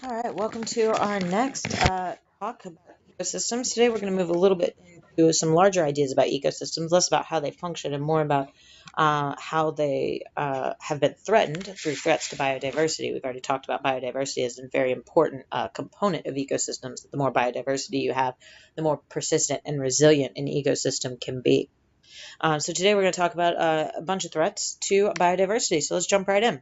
All right, welcome to our next talk about ecosystems. Today we're going to move a little bit into some larger ideas about ecosystems, less about how they function and more about how they have been threatened through threats to biodiversity. We've already talked about biodiversity as a very important component of ecosystems. The more biodiversity you have, the more persistent and resilient an ecosystem can be. So today we're going to talk about a bunch of threats to biodiversity. So let's jump right in.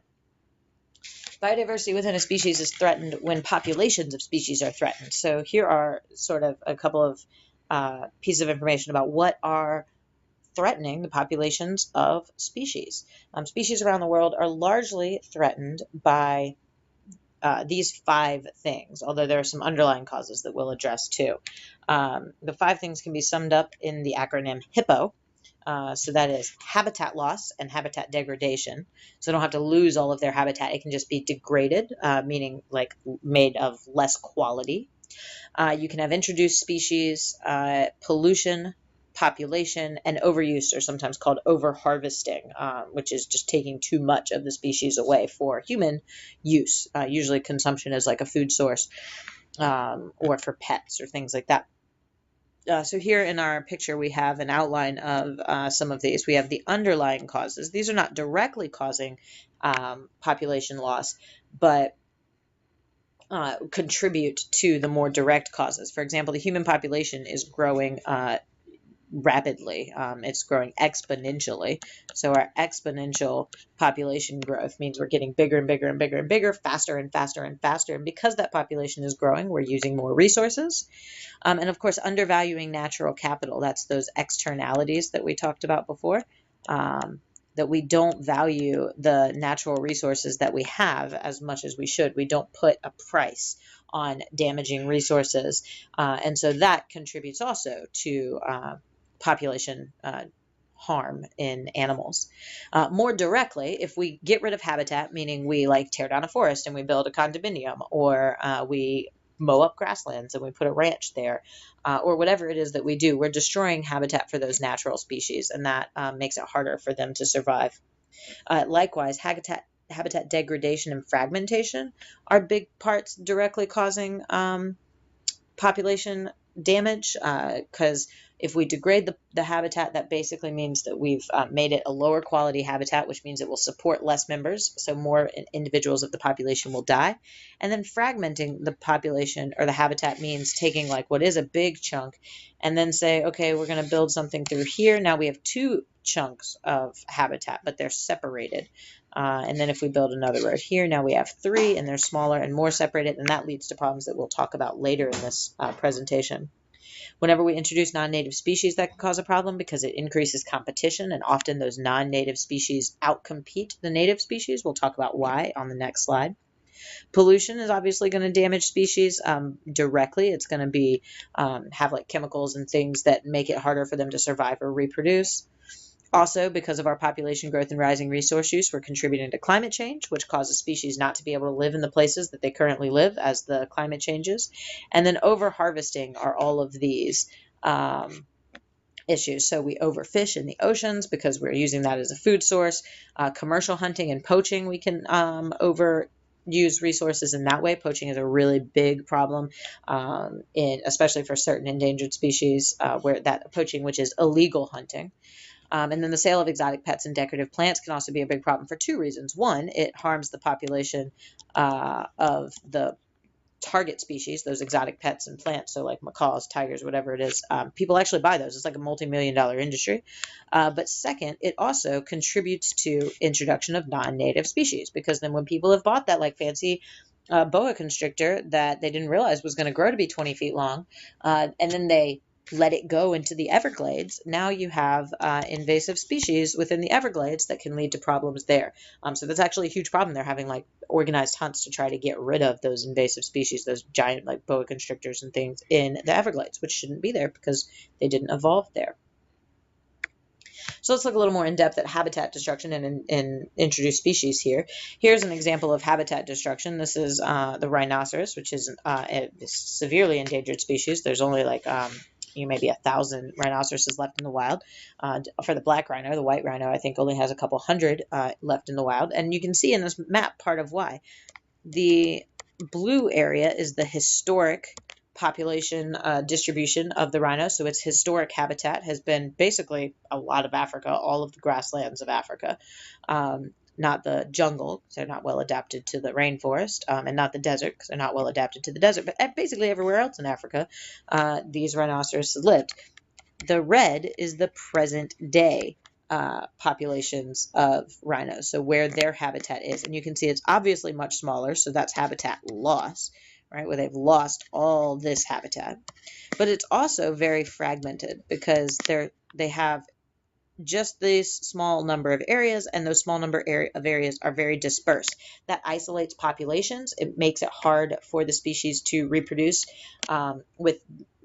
Biodiversity within a species is threatened when populations of species are threatened. So here are sort of a couple of pieces of information about what are threatening the populations of species. Species around the world are largely threatened by these 5 things, although there are some underlying causes that we'll address too. The 5 things can be summed up in the acronym HIPPO. So that is habitat loss and habitat degradation. So they don't have to lose all of their habitat. It can just be degraded, meaning like made of less quality. You can have introduced species, pollution, population, and overuse, or sometimes called overharvesting, which is just taking too much of the species away for human use. Usually consumption as like a food source or for pets or things like that. So here in our picture, we have an outline of some of these. We have the underlying causes. These are not directly causing population loss, but contribute to the more direct causes. For example, the human population is growing rapidly. It's growing exponentially. So our exponential population growth means we're getting bigger and bigger and bigger and bigger, faster and faster and faster. And because that population is growing, we're using more resources. And of course, undervaluing natural capital. That's those externalities that we talked about before. That we don't value the natural resources that we have as much as we should. We don't put a price on damaging resources. And so that contributes also to population harm in animals. More directly, if we get rid of habitat, meaning we like tear down a forest and we build a condominium, or we mow up grasslands and we put a ranch there, or whatever it is that we do, we're destroying habitat for those natural species, and that makes it harder for them to survive. Likewise, habitat degradation and fragmentation are big parts directly causing population damage, because if we degrade the habitat, that basically means that we've made it a lower quality habitat, which means it will support less members, so more individuals of the population will die. And then fragmenting the population or the habitat means taking like what is a big chunk and then say, okay, we're going to build something through here. Now we have 2 chunks of habitat, but they're separated. And then if we build another road here, now we have 3 and they're smaller and more separated, and that leads to problems that we'll talk about later in this presentation. Whenever we introduce non-native species, that can cause a problem because it increases competition, and often those non-native species outcompete the native species. We'll talk about why on the next slide. Pollution is obviously going to damage species directly. It's going to be have like chemicals and things that make it harder for them to survive or reproduce. Also, because of our population growth and rising resource use, we're contributing to climate change, which causes species not to be able to live in the places that they currently live as the climate changes. And then over-harvesting are all of these issues. So we overfish in the oceans because we're using that as a food source. Commercial hunting and poaching, we can overuse resources in that way. Poaching is a really big problem, especially for certain endangered species, where that poaching, which is illegal hunting. And then the sale of exotic pets and decorative plants can also be a big problem for 2 reasons. One, it harms the population of the target species, those exotic pets and plants, so like macaws, tigers, whatever it is. People actually buy those. It's like a multi-million-dollar industry. But second, it also contributes to introduction of non-native species, because then when people have bought that like fancy boa constrictor that they didn't realize was going to grow to be 20 feet long, and then they let it go into the Everglades, now you have invasive species within the Everglades that can lead to problems there. So that's actually a huge problem. They're having like organized hunts to try to get rid of those invasive species, those giant like boa constrictors and things in the Everglades, which shouldn't be there because they didn't evolve there. So let's look a little more in depth at habitat destruction and introduced species here. Here's an example of habitat destruction. This is the rhinoceros, which is a severely endangered species. There's only like maybe 1,000 rhinoceroses left in the wild. For the black rhino, the white rhino, I think only has a couple hundred left in the wild. And you can see in this map part of why. The blue area is the historic population distribution of the rhino. So its historic habitat has been basically a lot of Africa, all of the grasslands of Africa, not the jungle because they're not well adapted to the rainforest, and not the desert because they're not well adapted to the desert, but basically everywhere else in Africa, these rhinoceroses lived. The red is the present day populations of rhinos, so where their habitat is. And you can see it's obviously much smaller, so that's habitat loss, right, where they've lost all this habitat. But it's also very fragmented because they have just this small number of areas, and those small number of areas are very dispersed. That isolates populations. It makes it hard for the species to reproduce with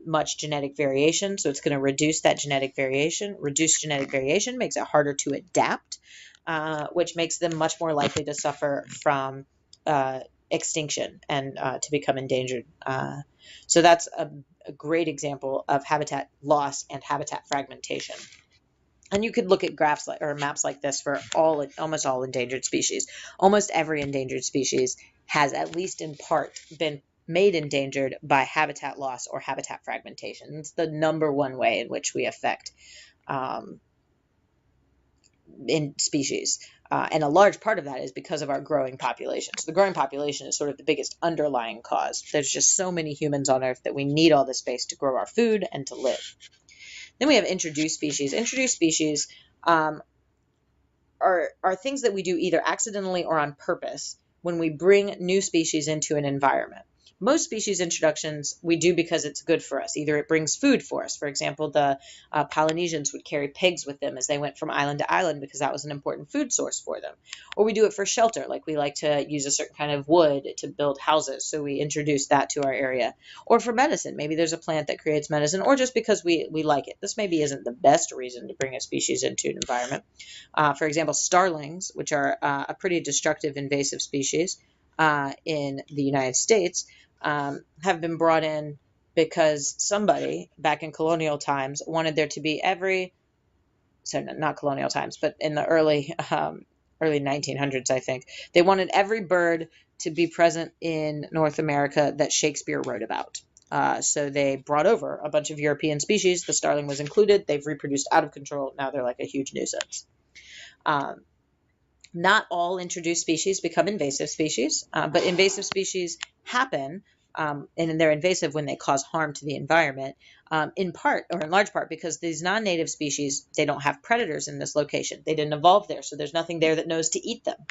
much genetic variation, so it's going to reduce that genetic variation. Reduced genetic variation makes it harder to adapt, which makes them much more likely to suffer from extinction and to become endangered. So that's a great example of habitat loss and habitat fragmentation. And you could look at graphs or maps like this for almost all endangered species. Almost every endangered species has, at least in part, been made endangered by habitat loss or habitat fragmentation. It's the number one way in which we affect in species. And a large part of that is because of our growing population. So the growing population is sort of the biggest underlying cause. There's just so many humans on Earth that we need all this space to grow our food and to live. Then we have introduced species. Introduced species are things that we do either accidentally or on purpose when we bring new species into an environment. Most species introductions we do because it's good for us. Either it brings food for us. For example, the Polynesians would carry pigs with them as they went from island to island because that was an important food source for them. Or we do it for shelter, like we like to use a certain kind of wood to build houses, so we introduce that to our area. Or for medicine, maybe there's a plant that creates medicine, or just because we like it. This maybe isn't the best reason to bring a species into an environment. For example, starlings, which are a pretty destructive invasive species in the United States, have been brought in because somebody back in colonial times wanted there to be not colonial times, but in the early 1900s, I think, they wanted every bird to be present in North America that Shakespeare wrote about. So they brought over a bunch of European species. The starling was included. They've reproduced out of control. Now they're like a huge nuisance. Not all introduced species become invasive species, but invasive species happen, and they're invasive when they cause harm to the environment, in part or in large part because these non-native species, they don't have predators in this location. They didn't evolve there, so there's nothing there that knows to eat them.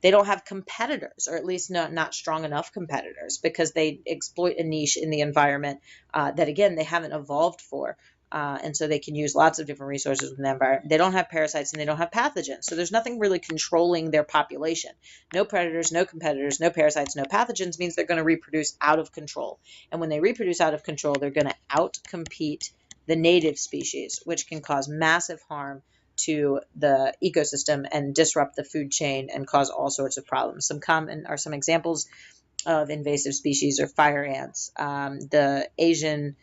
They don't have competitors, or at least not strong enough competitors, because they exploit a niche in the environment that, again, they haven't evolved for. And so they can use lots of different resources within the environment. They don't have parasites and they don't have pathogens. So there's nothing really controlling their population. No predators, no competitors, no parasites, no pathogens means they're going to reproduce out of control. And when they reproduce out of control, they're going to outcompete the native species, which can cause massive harm to the ecosystem and disrupt the food chain and cause all sorts of problems. Some examples of invasive species are fire ants, the Asian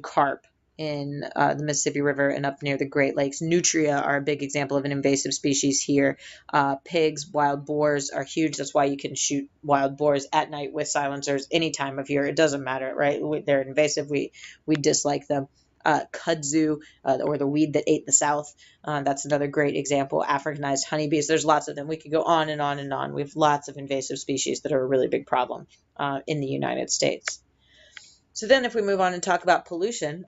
carp in the Mississippi River and up near the Great Lakes. Nutria are a big example of an invasive species here. Pigs, wild boars are huge. That's why you can shoot wild boars at night with silencers any time of year. It doesn't matter, right? They're invasive. We dislike them. Kudzu, or the weed that ate the South. That's another great example. Africanized honeybees. There's lots of them. We could go on and on and on. We have lots of invasive species that are a really big problem in the United States. So then if we move on and talk about pollution,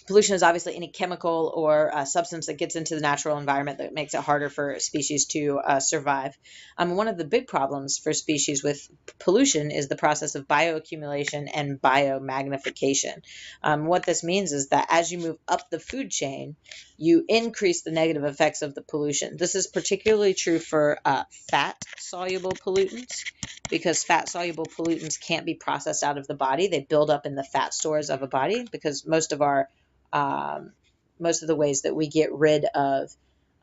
pollution is obviously any chemical or substance that gets into the natural environment that makes it harder for species to survive. One of the big problems for species with pollution is the process of bioaccumulation and biomagnification. What this means is that as you move up the food chain, you increase the negative effects of the pollution. This is particularly true for fat-soluble pollutants, because fat-soluble pollutants can't be processed out of the body. They build up in the fat stores of a body, because most of the ways that we get rid of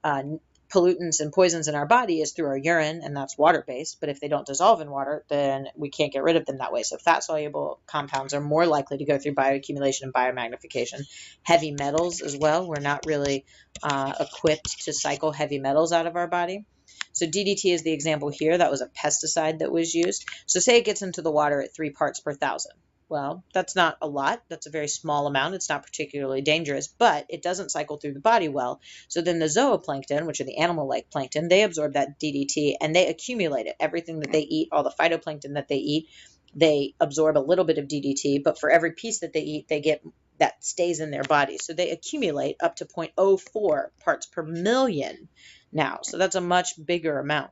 pollutants and poisons in our body is through our urine, and that's water-based. But if they don't dissolve in water, then we can't get rid of them that way. So fat-soluble compounds are more likely to go through bioaccumulation and biomagnification. Heavy metals as well. We're not really equipped to cycle heavy metals out of our body. So DDT is the example here. That was a pesticide that was used. So say it gets into the water at 3 parts per thousand. Well, that's not a lot. That's a very small amount. It's not particularly dangerous, but it doesn't cycle through the body well. So then the zooplankton, which are the animal-like plankton, they absorb that DDT and they accumulate it. Everything that they eat, all the phytoplankton that they eat, they absorb a little bit of DDT, but for every piece that they eat, they get that stays in their body. So they accumulate up to 0.04 parts per million now. So that's a much bigger amount.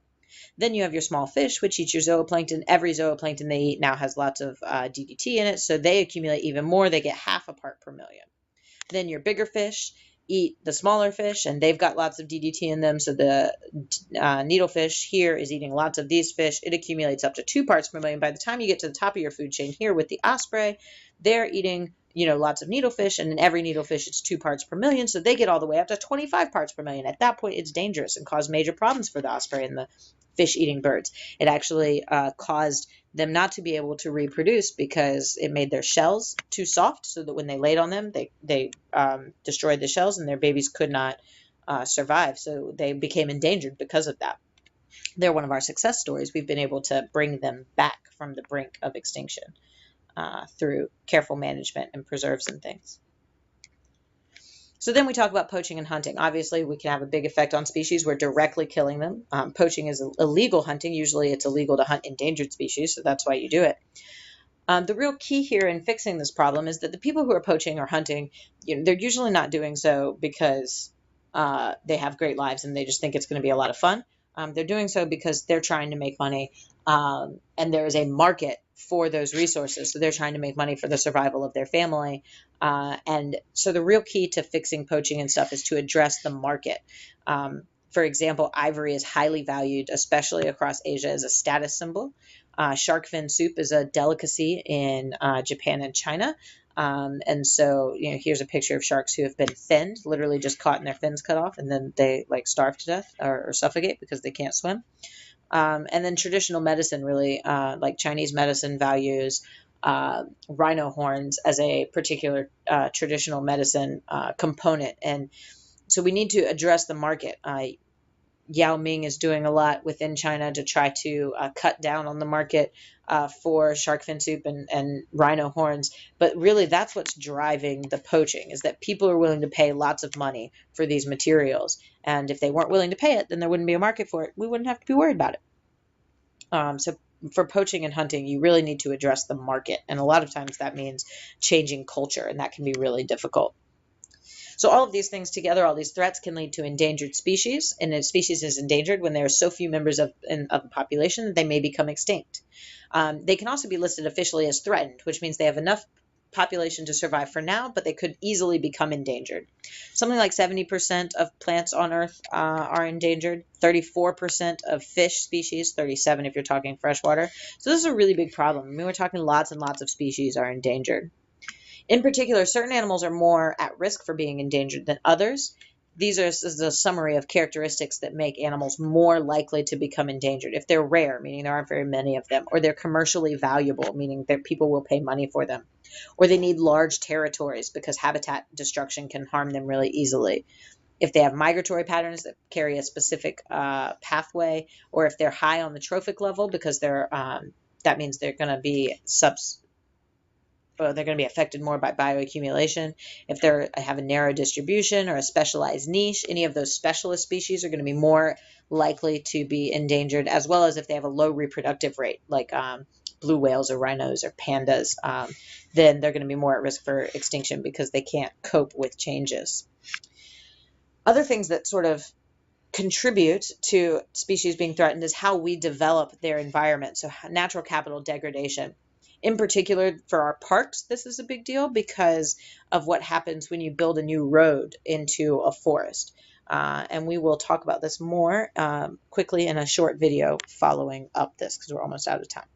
Then you have your small fish, which eat your zooplankton. Every zooplankton they eat now has lots of DDT in it, so they accumulate even more. They get half a part per million. Then your bigger fish eat the smaller fish, and they've got lots of DDT in them. So the needlefish here is eating lots of these fish. It accumulates up to 2 parts per million. By the time you get to the top of your food chain here with the osprey, they're eating lots of needlefish, and in every needlefish it's 2 parts per million, so they get all the way up to 25 parts per million. At that point, it's dangerous and caused major problems for the osprey and the fish-eating birds. It actually caused them not to be able to reproduce because it made their shells too soft, so that when they laid on them, they destroyed the shells, and their babies could not survive. So they became endangered because of that. They're one of our success stories. We've been able to bring them back from the brink of extinction through careful management and preserves and things. So then we talk about poaching and hunting. Obviously, we can have a big effect on species. We're directly killing them. Poaching is illegal hunting. Usually it's illegal to hunt endangered species, so that's why you do it. The real key here in fixing this problem is that the people who are poaching or hunting, they're usually not doing so because they have great lives and they just think it's going to be a lot of fun. They're doing so because they're trying to make money, and there is a market for those resources. So they're trying to make money for the survival of their family. And so the real key to fixing poaching and stuff is to address the market. For example, ivory is highly valued, especially across Asia, as a status symbol. Shark fin soup is a delicacy in Japan and China. And so, here's a picture of sharks who have been finned, literally just caught and their fins cut off, and then they starve to death or suffocate because they can't swim. And then traditional medicine, really, like Chinese medicine, values rhino horns as a particular traditional medicine component. And so we need to address the market. Yao Ming is doing a lot within China to try to cut down on the market for shark fin soup and rhino horns. But really, that's what's driving the poaching, is that people are willing to pay lots of money for these materials. And if they weren't willing to pay it, then there wouldn't be a market for it. We wouldn't have to be worried about it. So for poaching and hunting, you really need to address the market. And a lot of times that means changing culture, and that can be really difficult. So all of these things together, all these threats, can lead to endangered species, and a species is endangered when there are so few members of the population that they may become extinct. They can also be listed officially as threatened, which means they have enough population to survive for now, but they could easily become endangered. Something like 70% of plants on Earth are endangered, 34% of fish species, 37% if you're talking freshwater. So this is a really big problem. I mean, we're talking lots and lots of species are endangered. In particular, certain animals are more at risk for being endangered than others. This is a summary of characteristics that make animals more likely to become endangered. If they're rare, meaning there aren't very many of them, or they're commercially valuable, meaning that people will pay money for them, or they need large territories because habitat destruction can harm them really easily. If they have migratory patterns that carry a specific pathway, or if they're high on the trophic level because that means they're going to be affected more by bioaccumulation. If they have a narrow distribution or a specialized niche, any of those specialist species are going to be more likely to be endangered, as well as if they have a low reproductive rate, like blue whales or rhinos or pandas, then they're going to be more at risk for extinction because they can't cope with changes. Other things that sort of contribute to species being threatened is how we develop their environment, so natural capital degradation. In particular, for our parks, this is a big deal because of what happens when you build a new road into a forest. And we will talk about this more quickly in a short video following up this because we're almost out of time.